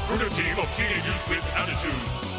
recruit a team of teenagers with attitudes.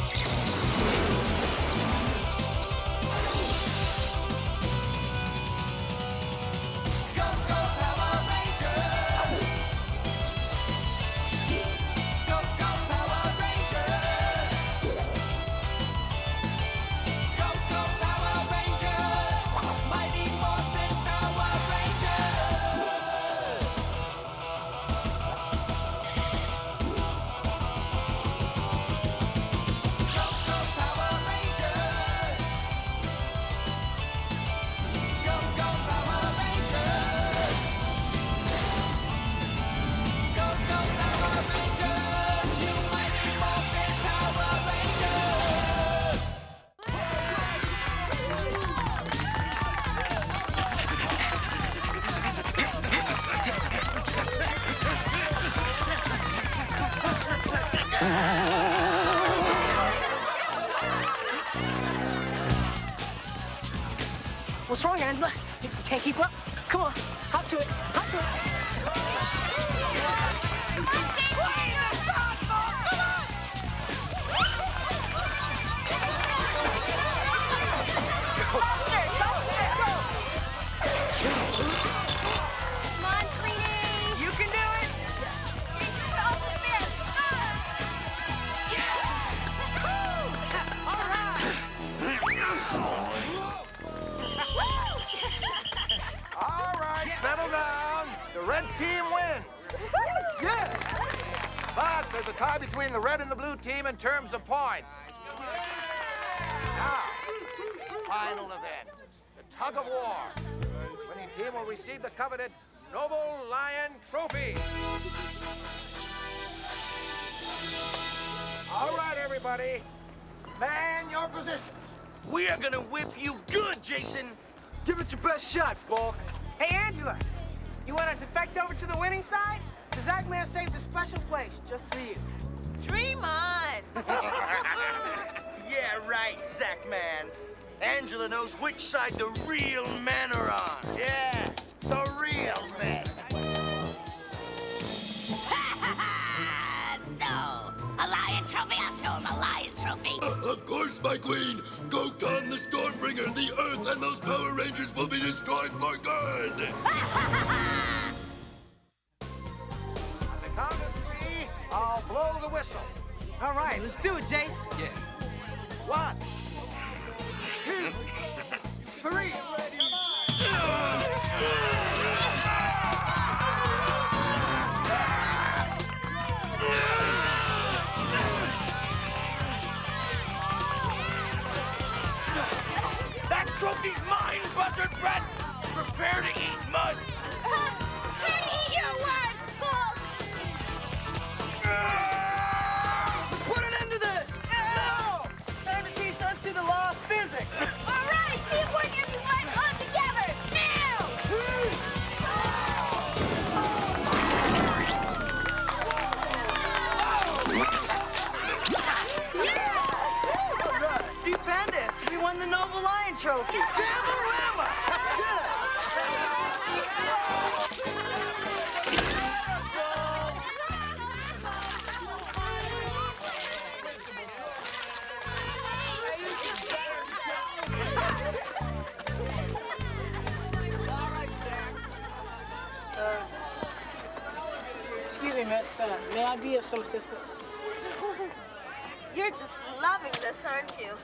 What's wrong, Angela? You can't keep up? Come on, hop to it, hop to it. Come on, Trini. You can do it. All right, settle down. The red team wins. Yeah. But there's a tie between the red and the blue team in terms of points. Now, final event, the tug of war. Winning team will receive the coveted Noble Lion Trophy. All right, everybody, man your positions. We are gonna whip you good, Jason. Give it your best shot, Bulk. Hey, Angela, you want to defect over to the winning side? The Zack man saved a special place just for you. Dream on. Yeah, right, Zack man. Angela knows which side the real men are on. Yeah, the real men. So, a lion trophy? I'll show him a lion trophy. Of course, my queen. Gotan, the Stormbringer, the Earth, and those Power Rangers will be destroyed for good. On the count of three, I'll blow the whistle. All right, let's do it, Jace. Yeah. 1, 2, 3. That trophy's mine, Buzzard Brat. Prepare to eat mud. Here to eat your words, Bulk. Put an end to this. No! Time to teach us to the law of physics. All right, teamwork is what on together. Now. Stupendous. We won the Noble Lion Trophy. Jamorama! Excuse me, miss. May I be of some assistance? You're just loving this, aren't you?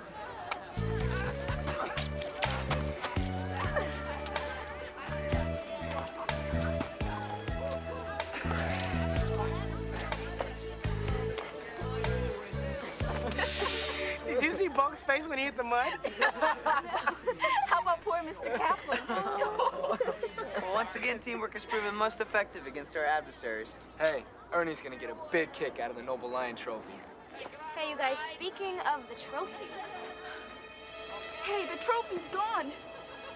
Did you see Bulk's face when he hit the mud? How about poor Mr. Kaplan? Well, once again, teamwork has proven most effective against our adversaries. Hey, Ernie's gonna get a big kick out of the Noble Lion Trophy. Hey, you guys, speaking of the trophy. Hey, the trophy's gone.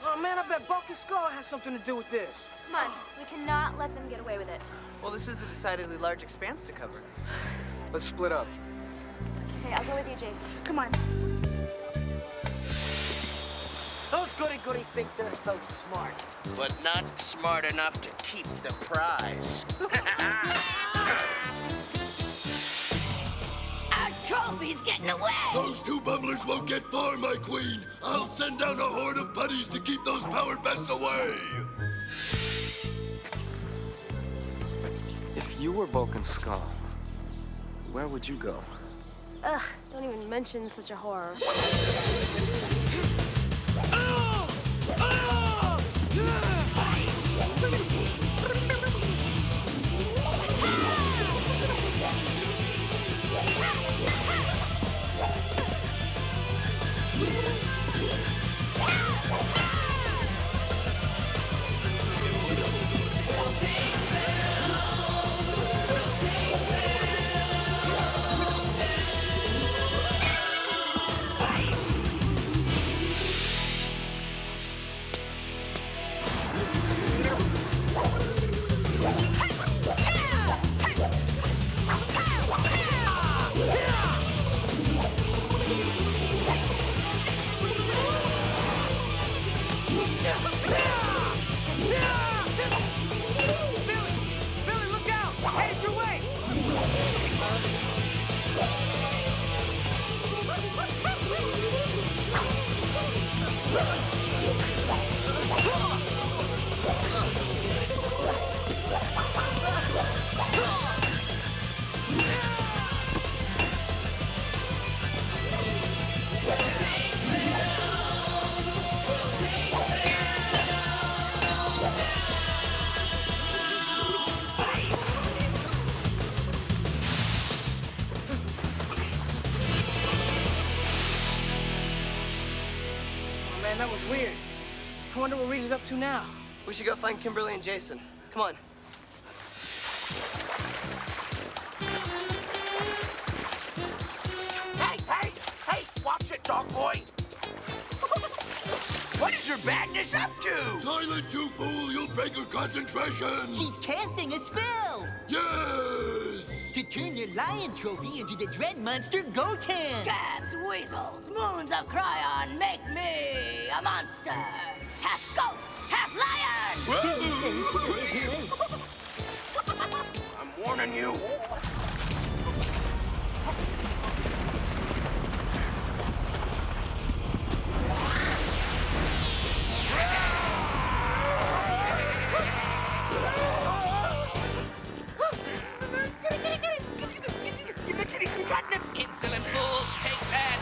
Oh, man, I bet Bulky's skull has something to do with this. Come on, we cannot let them get away with it. Well, this is a decidedly large expanse to cover. Let's split up. Hey, I'll go with you, Jace. Come on. Those goody-goodies think they're so smart. But not smart enough to keep the prize. trophy's getting away! Those two bumblers won't get far, my queen. I'll send down a horde of putties to keep those power pests away. If you were Bulk and Skull, where would you go? Ugh, don't even mention such a horror. Billy, look out! Head your way! Oh, man, that was weird. I wonder what Rita's up to now. We should go find Kimberly and Jason. Come on. Hey, watch it, dog boy. What is your badness up to? Silence, you fool! You'll break your concentration! She's casting a spell Yes! to turn the lion trophy into the dread monster Gotan. Scabs, weasels, moons of Cryon, make me a monster! Half goat, half lion! I'm warning you. Insolent fools, take that!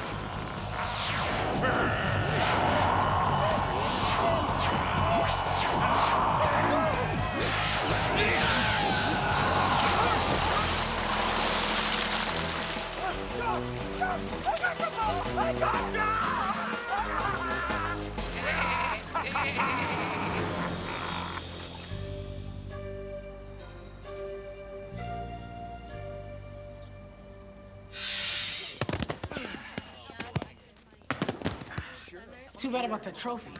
Too bad about the trophy.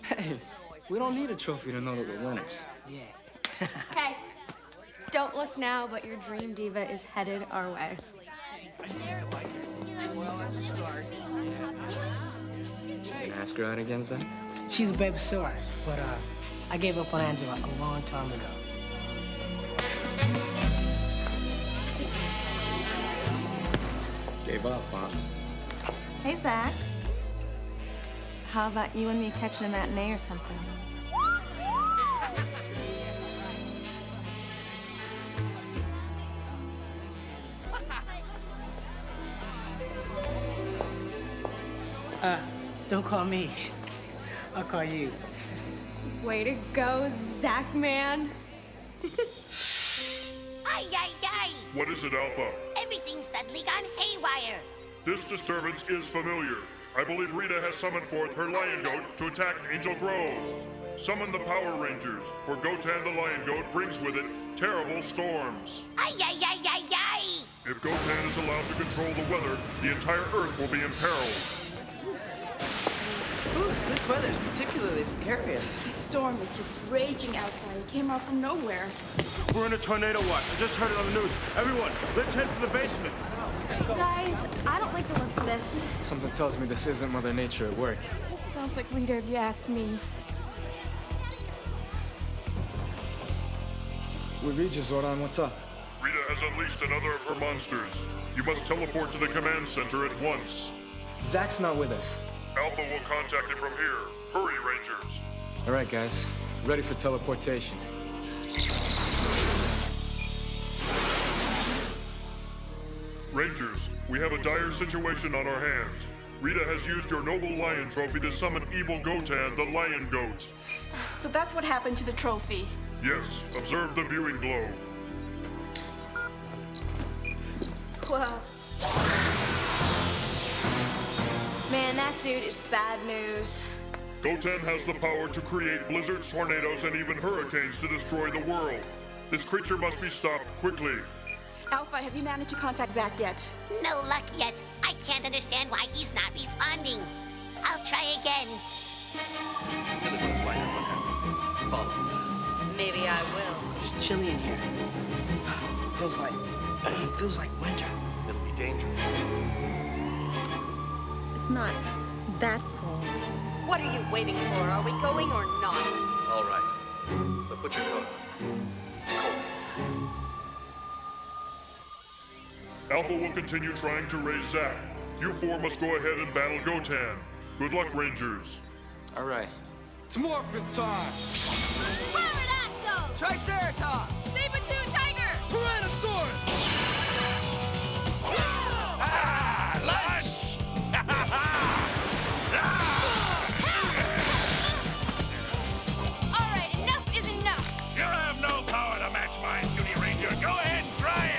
Hey, we don't need a trophy to know that we're winners. Yeah. Hey, don't look now, but your dream diva is headed our way. Well, that's a start. You can ask her out again, Zack? She's a babysaurus, but I gave up on Angela a long time ago. Gave up, huh? Hey, Zack. How about you and me catching a matinee or something? Don't call me. I'll call you. Way to go, Zack man. Ay, ay, ay! What is it, Alpha? Everything's suddenly gone haywire. This disturbance is familiar. I believe Rita has summoned forth her lion goat to attack Angel Grove. Summon the Power Rangers, for Gotan the lion goat brings with it terrible storms. Ay, ay, ay, ay, ay! If Gotan is allowed to control the weather, the entire Earth will be imperiled. Ooh, this weather's particularly precarious. The storm was just raging outside. It came out from nowhere. We're in a tornado watch. I just heard it on the news. Everyone, let's head for the basement. Guys, I don't like the looks of this. Something tells me this isn't Mother Nature at work. Sounds like Rita if you ask me. We read you, Zordon. What's up? Rita has unleashed another of her monsters. You must teleport to the command center at once. Zack's not with us. Alpha will contact it from here. Hurry, Rangers. All right, guys. Ready for teleportation. Rangers, we have a dire situation on our hands. Rita has used your noble lion trophy to summon evil Gotan, the lion goat. So that's what happened to the trophy. Yes, observe the viewing globe. Wow. Man, that dude is bad news. Gotan has the power to create blizzards, tornadoes, and even hurricanes to destroy the world. This creature must be stopped quickly. Alpha, have you managed to contact Zack yet? No luck yet. I can't understand why he's not responding. I'll try again. Maybe I will. It's chilly in here. Feels like winter. It'll be dangerous. It's not that cold. What are you waiting for? Are we going or not? All right. But put your coat on. It's cold. Alpha will continue trying to raise Zack. You four must go ahead and battle Gotan. Good luck, Rangers. All right. It's morphin' time! Pterodactyl! Triceratops! Saber-tooth tiger! Tyrannosaurus! Lunch! All right, enough is enough! You have no power to match mine, Beauty Ranger. Go ahead and try it!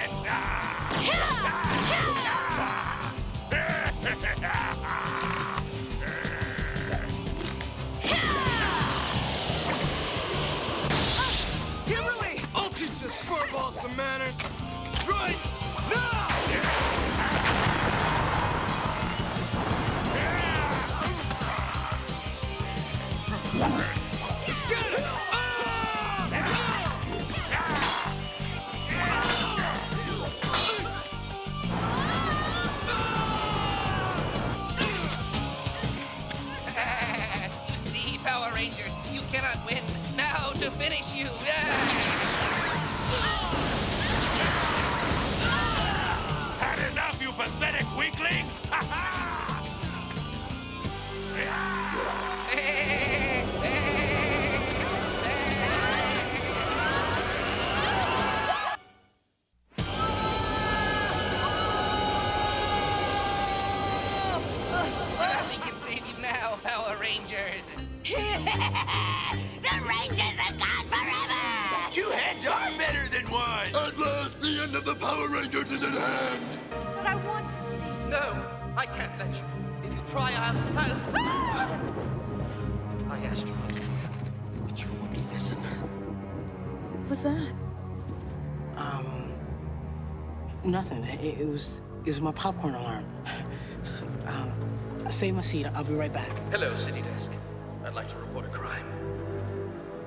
Kimberly! I'll teach this furball some manners. Right now! Let's get it! You see, Power Rangers, you cannot win. Now to finish you. Had enough, you pathetic weaklings! Nothing can save you now, Power Rangers. The Rangers are gone forever! Two heads are better than one! At last, the end of the Power Rangers is at hand! But I want to see. No, I can't let you. If you try, I'll... I asked you, but you wouldn't listen. What's that? Nothing. It was my popcorn alarm. Save my seat. I'll be right back. Hello, City Desk. I'd like to report a crime.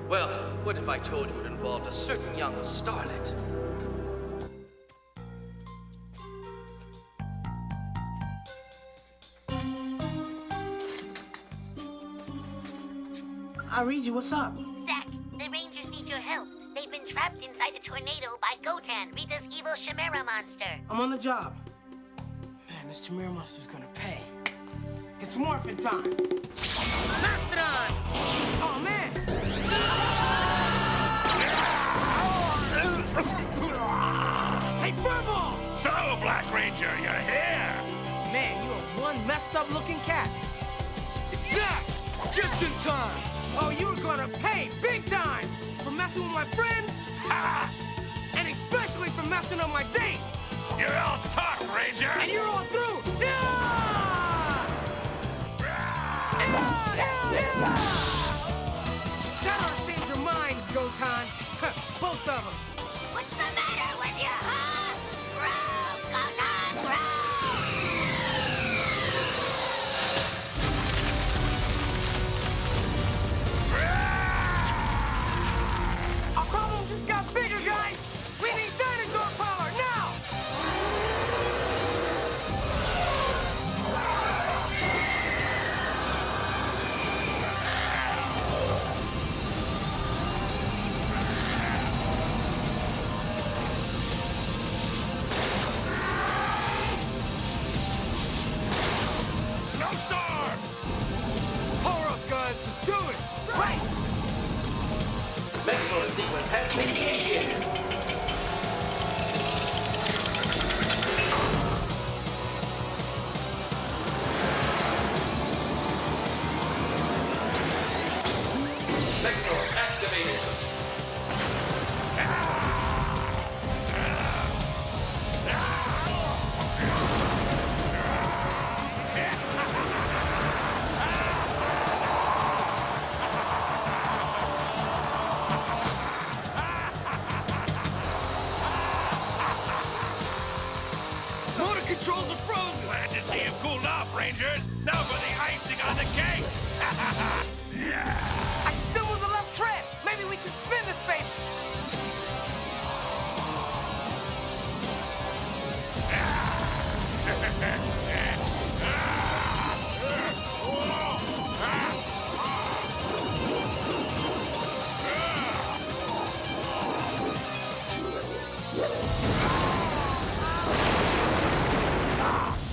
Well, what if I told you it involved a certain young starlet? I'll read you. What's up? Zack, the Rangers need your help. They've been trapped inside a tornado by Gotan, Rita's evil chimera monster. I'm on the job. Man, this chimera monster's gonna pay. It's morphin' time. Mastodon! Oh, man! Hey, Furball! So, Black Ranger, you're here! Man, you are one messed up looking cat. It's Zack! Just in time! Oh, you're gonna pay big time for messing with my friends, and especially for messing up my date! You're all talk, Ranger! And you're all through! Yeah! That ought to change your minds, Gotan. Both of them. What's the matter with you, huh? Grow, Gotan, grow! Our problem just got bigger, guys! We need dinosaur power now! sequence has been initiated. Vector activated. Motor controls are frozen! Glad to see you cooled off, Rangers. Now for the icing on the cake. I still with the left tread! Maybe we can spin this baby!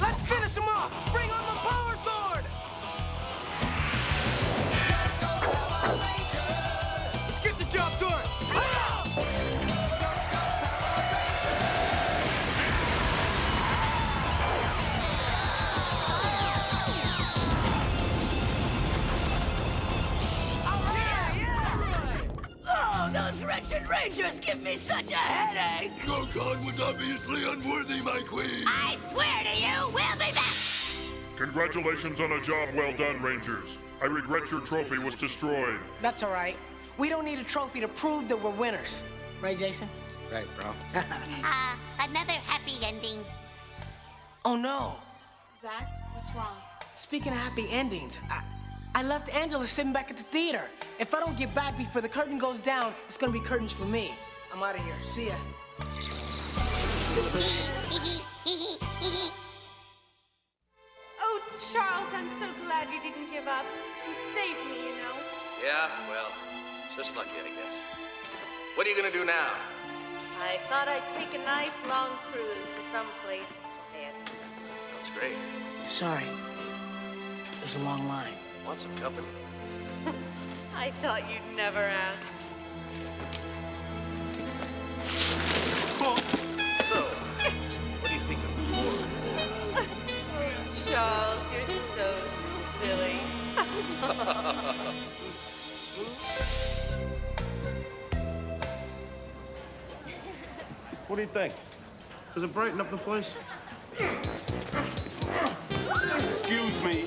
Let's finish him off! Bring on the power sword! Let's get the job done! Oh, those wretched Rangers give me such a headache! Gotan was obviously unworthy, my queen. I swear to you, we'll be back! Congratulations on a job well done, Rangers. I regret your trophy was destroyed. That's all right. We don't need a trophy to prove that we're winners. Right, Jason? Right, bro. Another happy ending. Oh, no. Zack, what's wrong? Speaking of happy endings, I left Angela sitting back at the theater. If I don't get back before the curtain goes down, it's gonna be curtains for me. I'm out of here. See ya. Oh, Charles, I'm so glad you didn't give up. You saved me, you know. Yeah, well, it's just lucky, I guess. What are you gonna do now? I thought I'd take a nice long cruise to someplace quiet. Sounds great. Sorry. There's a long line. Want some company? I thought you'd never ask. So, what do you think of the Charles, you're so silly. What do you think? Does it brighten up the place? Excuse me.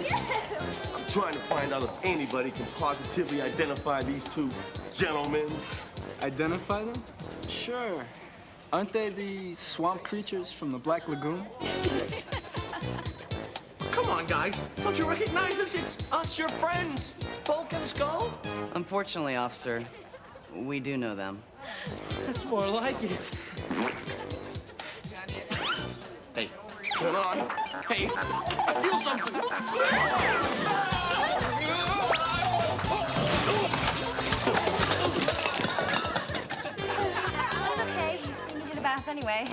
I'm trying to find out if anybody can positively identify these two gentlemen. Identify them? Sure. Aren't they the swamp creatures from the Black Lagoon? Come on, guys. Don't you recognize us? It's us, your friends. Bulk and Skull? Unfortunately, officer, we do know them. That's more like it. Hey, hold on. Hey, I feel something. It's okay. You needed a bath anyway.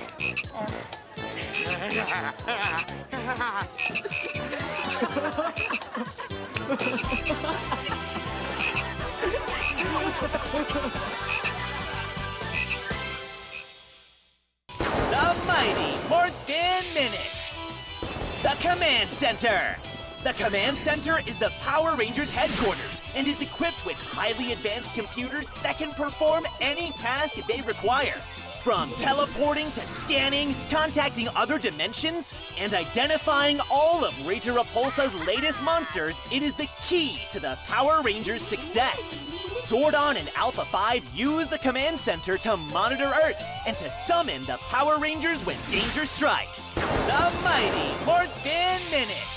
The Mighty Morphin Minute. The Command Center. The Command Center is the Power Rangers headquarters and is equipped with highly advanced computers that can perform any task they require. From teleporting to scanning, contacting other dimensions, and identifying all of Rita Repulsa's latest monsters, it is the key to the Power Rangers' success. Zordon and Alpha 5 use the Command Center to monitor Earth and to summon the Power Rangers when danger strikes. The Mighty Morphin Minute.